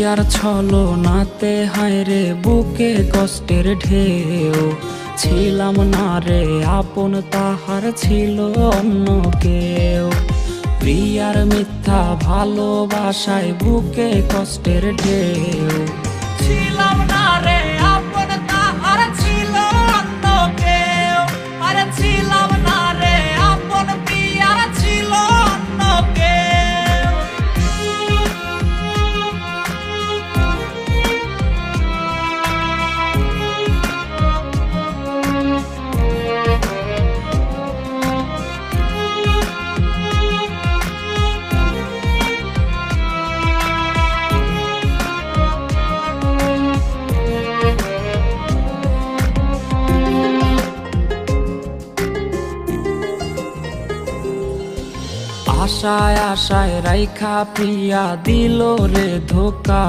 প্রিয়ার ছলনাতে হায়রে বুকে কষ্টের ঢেউ, ছিলাম না রে আপন তাহার ছিল অন্য কেউ। প্রিয়ার মিথ্যা ভালোবাসায় বুকে কষ্টের ঢেউ, ছিলাম না রে আপন তাহার ছিল অন্য কেউ। আরে ছিলাম না রে আপন প্রিয়ার ছিল অন্য কেউ। আশায় আশায় রাইখা প্রিয়া দিল রে ধোকা,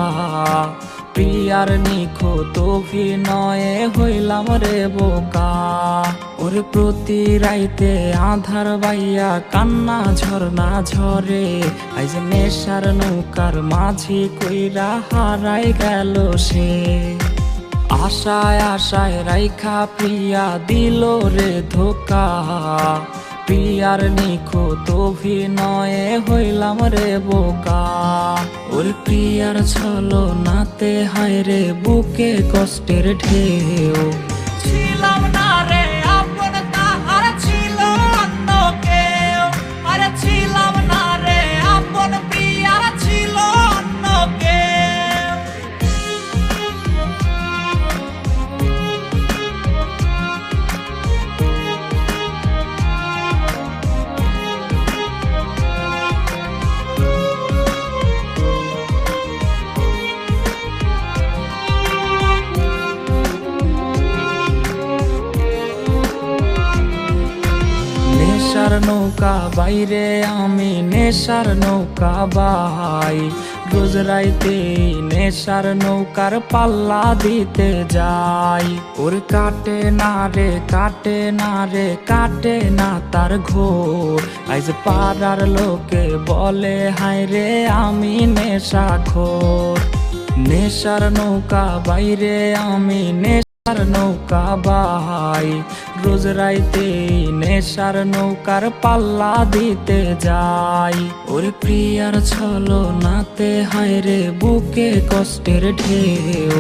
প্রিয়ার নিখুঁত অভিনয়ে হইলাম রে বোকা। ওরে প্রতি রাইতে আধার বাইয়া কান্না ঝরনা ঝরে, আইজ নেশার নৌকার মাঝি কইরা হারাই গেল সে। আশায় আশায় রাইখা প্রিয়া দিল রে ধোকা, প্রিয়ার নিখুঁত অভিনয়ে হইলাম রে বোকা। ওর প্রিয়ার ছলনাতে হায়রে বুকে কষ্টের ঢেউ, ছিলাম না রে আপন তাহার ছিল অন্য কেউ। আরে ছিলাম না রে আপন প্রিয়ার ছিল অন্য কেউ। নেশার নৌকা বাইরে আমি নেশার নৌকা বাই, রোজ রাইতে নেশার নৌকার পাল্লা দিতে যাই। ওর কাটে না রে কাটে না রে কাটে না তার ঘোর, আইজ পাড়ার লোকে বলে হায় রে আমি নেশাখোর। নেশার নৌকা বাইরে আমি নেশার নৌকা বাই, রোজ রাইতে নেশার নৌকার পাল্লা দিতে যাই। ওরে প্রিয়ার ছলনাতে হায়রে বুকে কষ্টের ঢেউ,